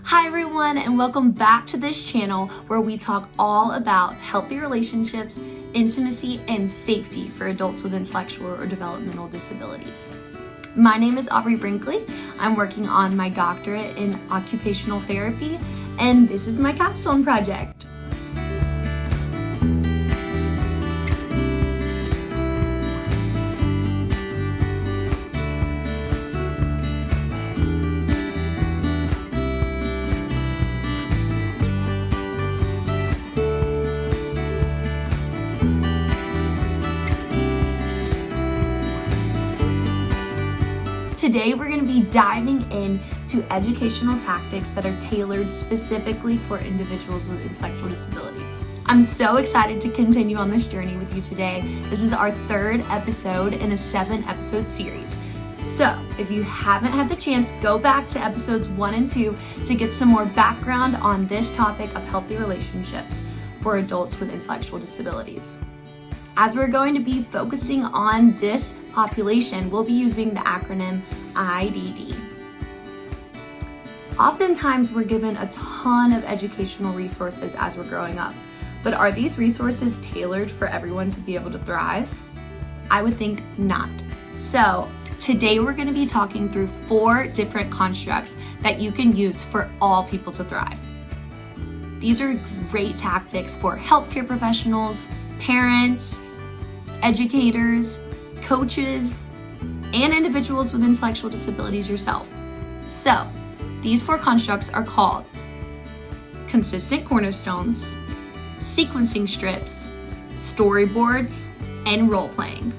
Hi everyone, and welcome back to this channel where we talk all about healthy relationships, intimacy, and safety for adults with intellectual or developmental disabilities. My name is Aubrey Brinkley. I'm working on my doctorate in occupational therapy, and this is my capstone project. Today we're going to be diving into educational tactics that are tailored specifically for individuals with intellectual disabilities. I'm so excited to continue on this journey with you today. This is our third episode in a 7-episode series. So if you haven't had the chance, go back to episodes 1 and 2 to get some more background on this topic of healthy relationships for adults with intellectual disabilities. As we're going to be focusing on this population, we'll be using the acronym IDD. Oftentimes, we're given a ton of educational resources as we're growing up, but are these resources tailored for everyone to be able to thrive? I would think not. So today we're going to be talking through 4 different constructs that you can use for all people to thrive. These are great tactics for healthcare professionals, parents, educators, coaches, and individuals with intellectual disabilities yourself. So, these 4 constructs are called consistent cornerstones, sequencing strips, storyboards, and role playing.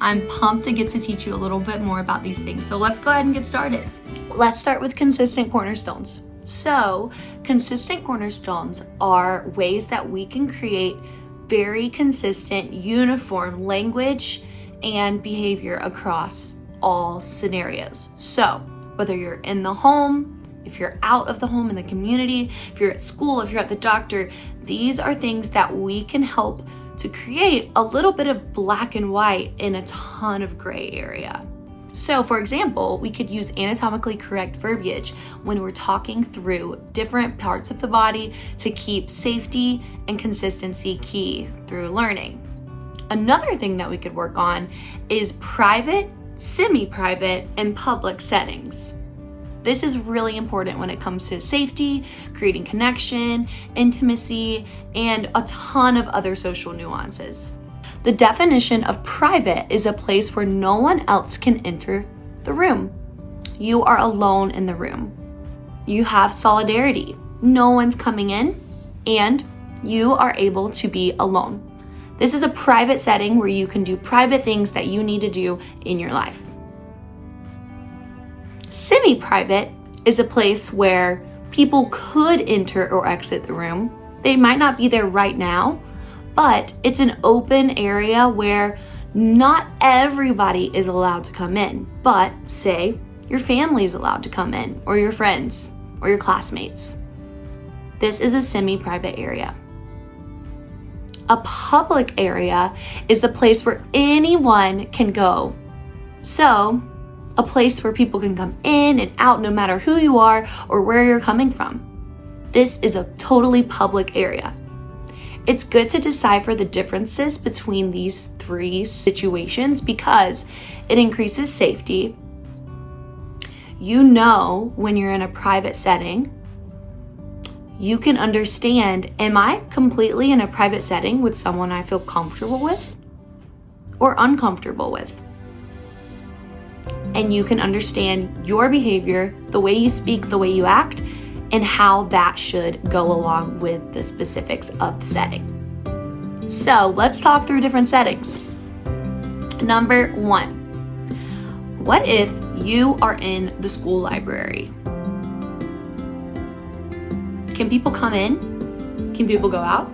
I'm pumped to get to teach you a little bit more about these things. So let's go ahead and get started. Let's start with consistent cornerstones. So, consistent cornerstones are ways that we can create very consistent, uniform language and behavior across all scenarios. So, whether you're in the home, if you're out of the home in the community, if you're at school, if you're at the doctor, these are things that we can help to create a little bit of black and white in a ton of gray area. So, for example, we could use anatomically correct verbiage when we're talking through different parts of the body to keep safety and consistency key through learning. Another thing that we could work on is private, semi-private, and public settings. This is really important when it comes to safety, creating connection, intimacy, and a ton of other social nuances. The definition of private is a place where no one else can enter the room. You are alone in the room. You have solidarity. No one's coming in, and you are able to be alone. This is a private setting where you can do private things that you need to do in your life. Semi-private is a place where people could enter or exit the room. They might not be there right now, but it's an open area where not everybody is allowed to come in, but say your family is allowed to come in, or your friends, or your classmates. This is a semi-private area. A public area is the place where anyone can go. So, a place where people can come in and out no matter who you are or where you're coming from. This is a totally public area. It's good to decipher the differences between these 3 situations because it increases safety. You know when you're in a private setting, you can understand, am I completely in a private setting with someone I feel comfortable with or uncomfortable with? And you can understand your behavior, the way you speak, the way you act, and how that should go along with the specifics of the setting. So let's talk through different settings. Number 1, what if you are in the school library? Can people come in? Can people go out?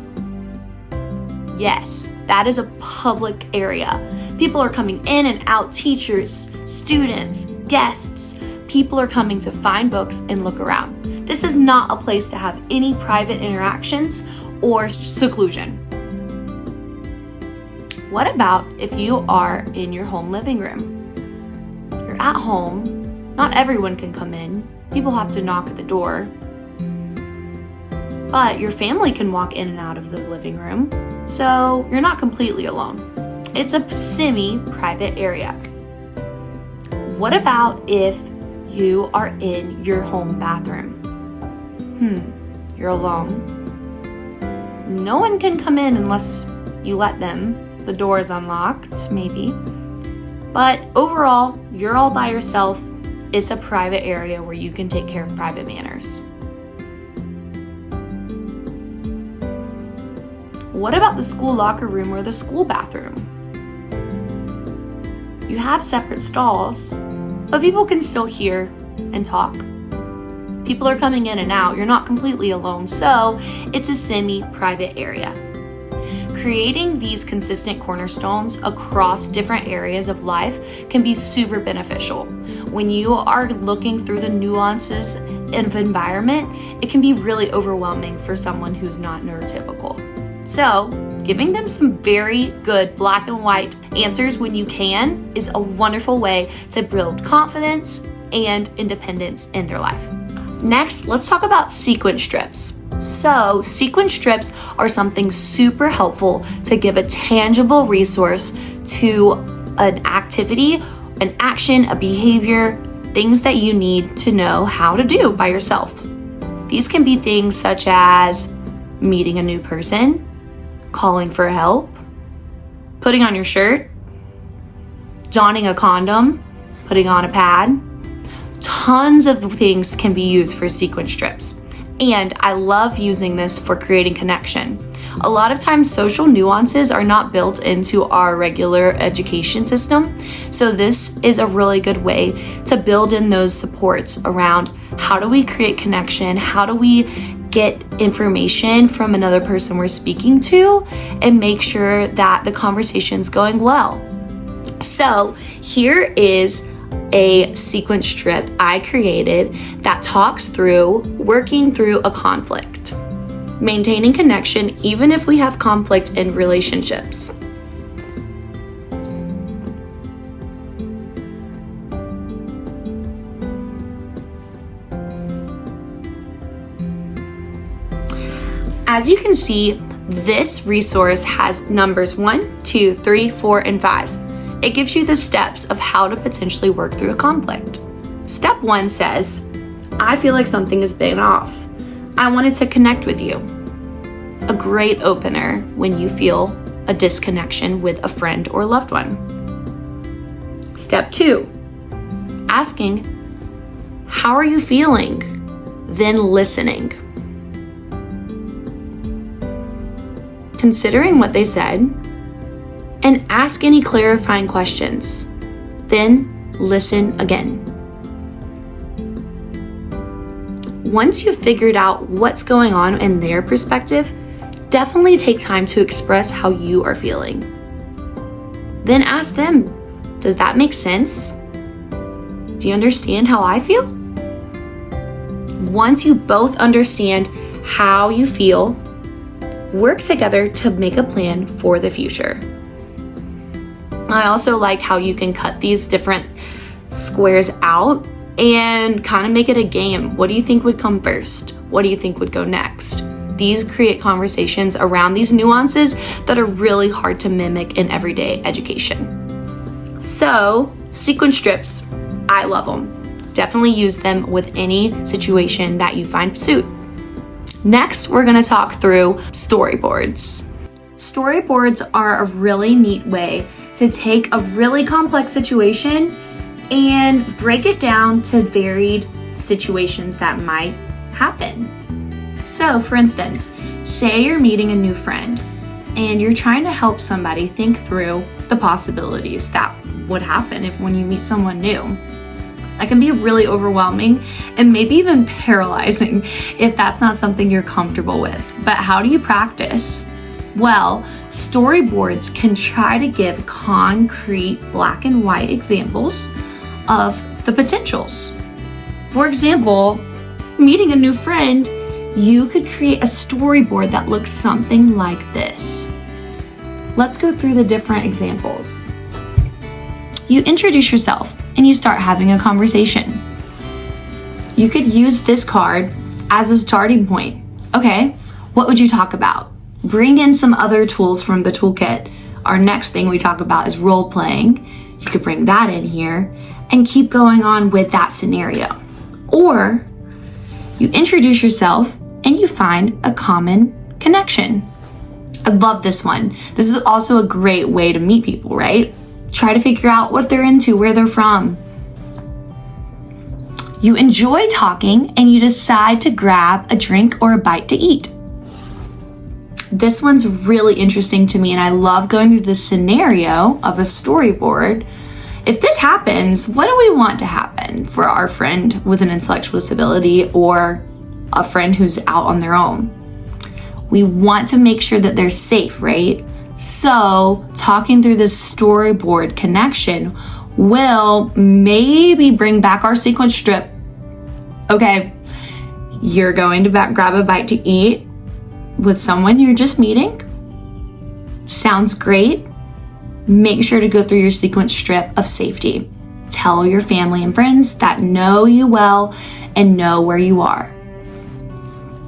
Yes, that is a public area. People are coming in and out, teachers, students, guests. People are coming to find books and look around. This is not a place to have any private interactions or seclusion. What about if you are in your home living room? You're at home. Not everyone can come in. People have to knock at the door. but your family can walk in and out of the living room, so you're not completely alone. It's a semi-private area. What about if you are in your home bathroom? You're alone. No one can come in unless you let them. The door is unlocked, maybe. But overall, you're all by yourself. It's a private area where you can take care of private manners. What about the school locker room or the school bathroom? You have separate stalls, but people can still hear and talk. People are coming in and out. You're not completely alone, so it's a semi-private area. Creating these consistent cornerstones across different areas of life can be super beneficial. When you are looking through the nuances of environment, it can be really overwhelming for someone who's not neurotypical. So, giving them some very good black and white answers when you can is a wonderful way to build confidence and independence in their life. Next, let's talk about sequence strips. So, sequence strips are something super helpful to give a tangible resource to an activity, an action, a behavior, things that you need to know how to do by yourself. These can be things such as meeting a new person, calling for help, putting on your shirt, donning a condom, putting on a pad. Tons of things can be used for sequence strips. And I love using this for creating connection. A lot of times social nuances are not built into our regular education system. So this is a really good way to build in those supports around how do we create connection? How do we get information from another person we're speaking to and make sure that the conversation's going well? So here is a sequence strip I created that talks through working through a conflict, maintaining connection even if we have conflict in relationships. As you can see, this resource has numbers 1, 2, 3, 4, and 5. It gives you the steps of how to potentially work through a conflict. Step 1 says, I feel like something has been off. I wanted to connect with you. A great opener when you feel a disconnection with a friend or loved one. Step 2, asking, how are you feeling? Then listening. Considering what they said, and ask any clarifying questions. Then listen again. Once you've figured out what's going on in their perspective, definitely take time to express how you are feeling. Then ask them, does that make sense? Do you understand how I feel? Once you both understand how you feel, work together to make a plan for the future. I also like how you can cut these different squares out and kind of make it a game. What do you think would come first? What do you think would go next? These create conversations around these nuances that are really hard to mimic in everyday education. So, sequence strips, I love them. Definitely use them with any situation that you find suit. Next, we're going to talk through storyboards. Storyboards are a really neat way to take a really complex situation and break it down to varied situations that might happen. So, for instance, say you're meeting a new friend and you're trying to help somebody think through the possibilities that would happen when you meet someone new. That can be really overwhelming and maybe even paralyzing if that's not something you're comfortable with. But how do you practice? Well, storyboards can try to give concrete black and white examples of the potentials. For example, meeting a new friend, you could create a storyboard that looks something like this. Let's go through the different examples. You introduce yourself and you start having a conversation. You could use this card as a starting point. Okay, What would you talk about? Bring in some other tools from the toolkit. Our next thing we talk about is role playing. You could bring that in here and keep going on with that scenario. Or you introduce yourself and you find a common connection. I love this one. This is also a great way to meet people, right? Try to figure out what they're into, where they're from. You enjoy talking and you decide to grab a drink or a bite to eat. This one's really interesting to me, and I love going through the scenario of a storyboard. If this happens, what do we want to happen for our friend with an intellectual disability or a friend who's out on their own? We want to make sure that they're safe, right? So talking through this storyboard connection will maybe bring back our sequence strip. Okay, you're going to grab a bite to eat with someone you're just meeting. Sounds great. Make sure to go through your sequence strip of safety. Tell your family and friends that know you well and know where you are.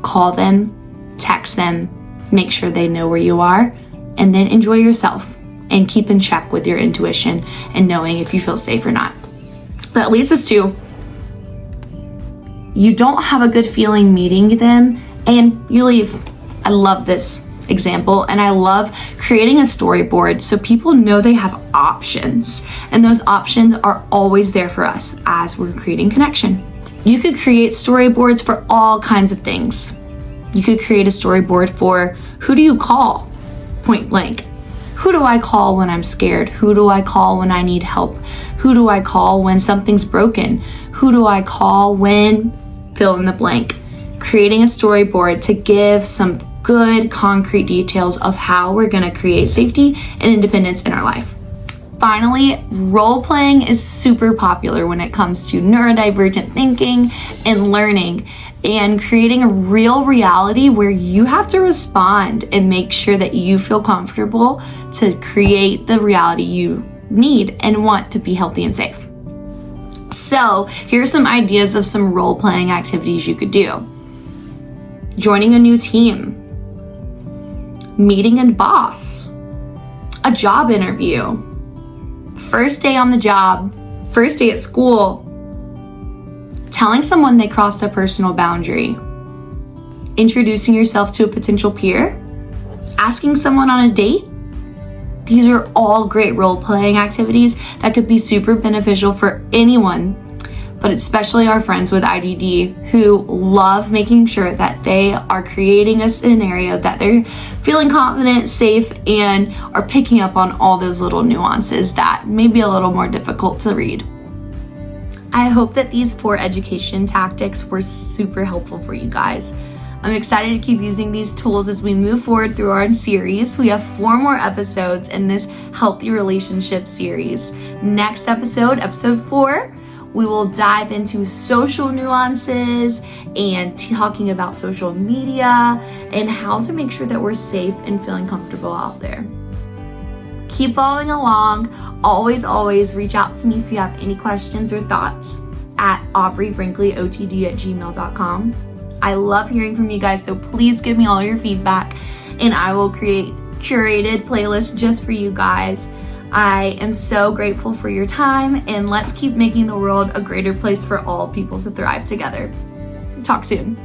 Call them, text them, make sure they know where you are, and then enjoy yourself and keep in check with your intuition and knowing if you feel safe or not. That leads us to, you don't have a good feeling meeting them and you leave. I love this example, and I love creating a storyboard so people know they have options, and those options are always there for us as we're creating connection. You could create storyboards for all kinds of things. You could create a storyboard for who do you call, point blank. Who do I call when I'm scared? Who do I call when I need help? Who do I call when something's broken? Who do I call when fill in the blank? Creating a storyboard to give some good concrete details of how we're going to create safety and independence in our life. Finally, role playing is super popular when it comes to neurodivergent thinking and learning and creating a real reality where you have to respond and make sure that you feel comfortable to create the reality you need and want to be healthy and safe. So here's some ideas of some role playing activities you could do. Joining a new team, meeting a boss, a job interview, first day on the job, first day at school, telling someone they crossed a personal boundary, introducing yourself to a potential peer, asking someone on a date. These are all great role-playing activities that could be super beneficial for anyone, but especially our friends with IDD who love making sure that they are creating a scenario that they're feeling confident, safe, and are picking up on all those little nuances that may be a little more difficult to read. I hope that these 4 education tactics were super helpful for you guys. I'm excited to keep using these tools as we move forward through our series. We have 4 more episodes in this healthy relationship series. Next episode, episode 4, we will dive into social nuances and talking about social media and how to make sure that we're safe and feeling comfortable out there. Keep following along. Always reach out to me if you have any questions or thoughts at aubreybrinkleyotd@gmail.com. I love hearing from you guys, so please give me all your feedback and I will create curated playlists just for you guys. I am so grateful for your time, and let's keep making the world a greater place for all people to thrive together. Talk soon.